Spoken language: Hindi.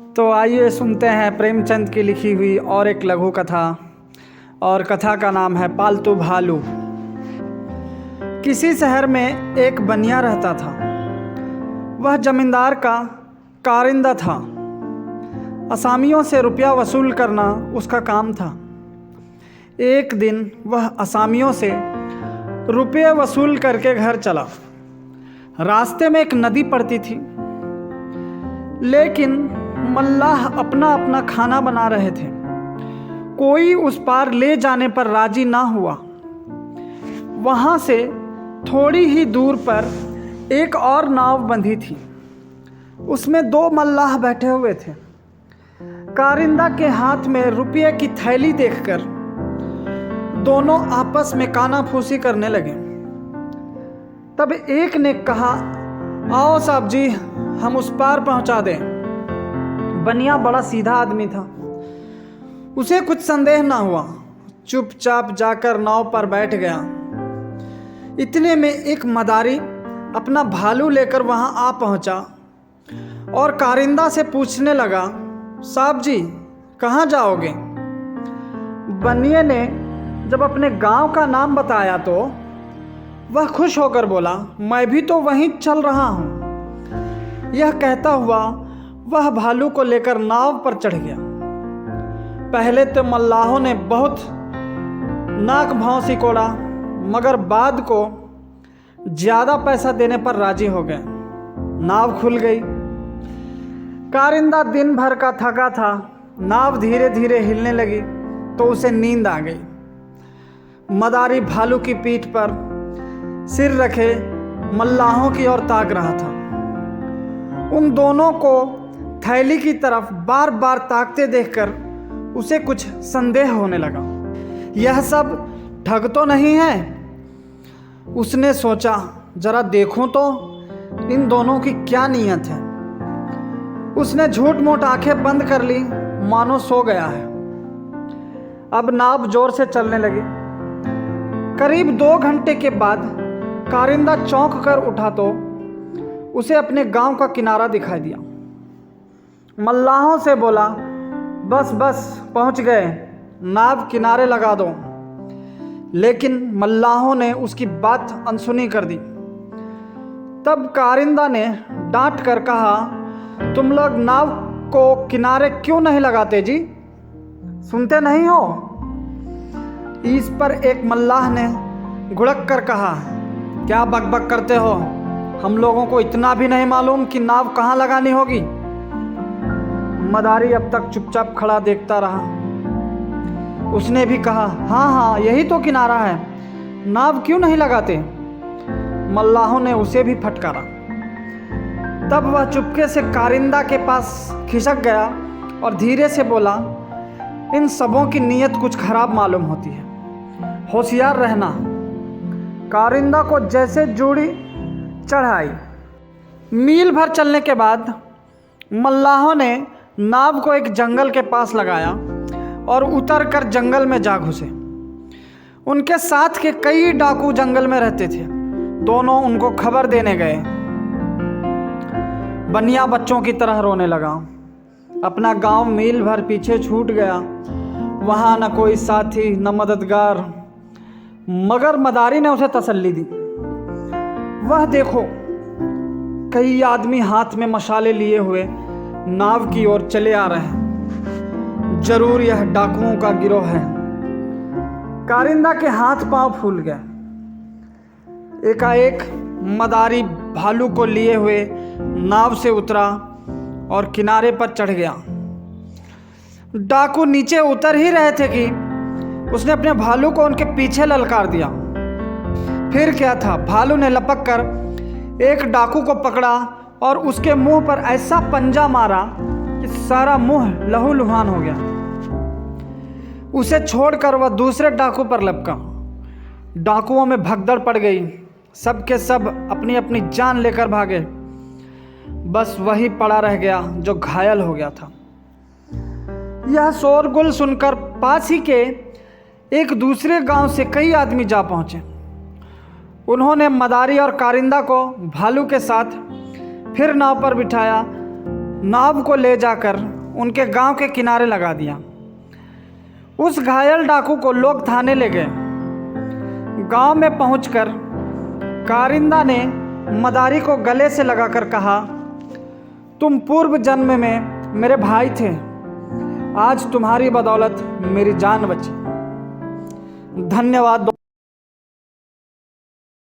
तो आइए सुनते हैं प्रेमचंद की लिखी हुई और एक लघु कथा, और कथा का नाम है पालतू भालू। किसी शहर में एक बनिया रहता था। वह जमींदार का कारिंदा था। असामियों से रुपया वसूल करना उसका काम था। एक दिन वह असामियों से रुपये वसूल करके घर चला। रास्ते में एक नदी पड़ती थी, लेकिन मल्लाह अपना अपना खाना बना रहे थे। कोई उस पार ले जाने पर राजी ना हुआ। वहाँ से थोड़ी ही दूर पर एक और नाव बंधी थी। उसमें 2 मल्लाह बैठे हुए थे। कारिंदा के हाथ में रुपये की थैली देखकर दोनों आपस में कानाफूसी करने लगे। तब एक ने कहा, आओ साहब जी, हम उस पार पहुंचा दें। बनिया बड़ा सीधा आदमी था, उसे कुछ संदेह ना हुआ। चुपचाप जाकर नाव पर बैठ गया। इतने में एक मदारी अपना भालू लेकर वहां आ पहुंचा और कारिंदा से पूछने लगा, साहब जी कहाँ जाओगे? बनिए ने जब अपने गांव का नाम बताया तो वह खुश होकर बोला, मैं भी तो वहीं चल रहा हूं। यह कहता हुआ वह भालू को लेकर नाव पर चढ़ गया। पहले तो मल्लाहों ने बहुत नाक भाव सिकोड़ा, मगर बाद को ज़्यादा पैसा देने पर राजी हो गए। नाव खुल गई। कारिंदा दिन भर का थका था। नाव धीरे धीरे हिलने लगी तो उसे नींद आ गई। मदारी भालू की पीठ पर सिर रखे मल्लाहों की ओर ताक रहा था। उन दोनों को थैली की तरफ बार बार ताकते देखकर उसे कुछ संदेह होने लगा। यह सब ठग तो नहीं है? उसने सोचा, जरा देखूं तो इन दोनों की क्या नीयत है। उसने झूठ मूठ आंखें बंद कर ली, मानो सो गया है। अब नाव जोर से चलने लगी। करीब 2 घंटे के बाद कारिंदा चौंक कर उठा तो उसे अपने गांव का किनारा दिखाई दिया। मल्लाहों से बोला, बस बस पहुंच गए, नाव किनारे लगा दो। लेकिन मल्लाहों ने उसकी बात अनसुनी कर दी। तब कारिंदा ने डांट कर कहा, तुम लोग नाव को किनारे क्यों नहीं लगाते जी? सुनते नहीं हो? इस पर एक मल्लाह ने घुड़क कर कहा, क्या बकबक करते हो? हम लोगों को इतना भी नहीं मालूम कि नाव कहाँ लगानी होगी? मदारी अब तक चुपचाप खड़ा देखता रहा। उसने भी कहा, हाँ हाँ यही तो किनारा है, नाव क्यों नहीं लगाते? मल्लाहों ने उसे भी फटकारा। तब वह चुपके से कारिंदा के पास खिसक गया और धीरे से बोला, इन सबों की नीयत कुछ खराब मालूम होती है, होशियार रहना। कारिंदा को जैसे जूड़ी चढ़ाई। मील भर चलने के बाद मल्लाहों ने नाव को एक जंगल के पास लगाया और उतरकर जंगल में जा घुसे। उनके साथ के कई डाकू जंगल में रहते थे। दोनों उनको खबर देने गए। बनिया बच्चों की तरह रोने लगा। अपना गांव मील भर पीछे छूट गया। वहाँ न कोई साथी न मददगार, मगर मदारी ने उसे तसल्ली दी। वह देखो, कई आदमी हाथ में मशाले लिए हुए नाव की ओर चले आ रहे हैं। जरूर यह डाकुओं का गिरोह है। कारिंदा के हाथ पांव फूल गए। एकाएक मदारी भालू को लिए हुए नाव से उतरा और किनारे पर चढ़ गया। डाकू नीचे उतर ही रहे थे कि उसने अपने भालू को उनके पीछे ललकार दिया। फिर क्या था, भालू ने लपक कर एक डाकू को पकड़ा और उसके मुंह पर ऐसा पंजा मारा कि सारा मुंह लहूलुहान हो गया। उसे छोड़कर वह दूसरे डाकू पर लपका। डाकुओं में भगदड़ पड़ गई। सब के सब अपनी अपनी जान लेकर भागे। बस वही पड़ा रह गया जो घायल हो गया था। यह शोरगुल सुनकर पास ही के एक दूसरे गांव से कई आदमी जा पहुंचे। उन्होंने मदारी और कारिंदा को भालू के साथ फिर नाव पर बिठाया। नाव को ले जाकर उनके गांव के किनारे लगा दिया। उस घायल डाकू को लोग थाने ले गए। गांव में पहुंचकर कारिंदा ने मदारी को गले से लगाकर कहा, तुम पूर्व जन्म में मेरे भाई थे, आज तुम्हारी बदौलत मेरी जान बची। धन्यवाद।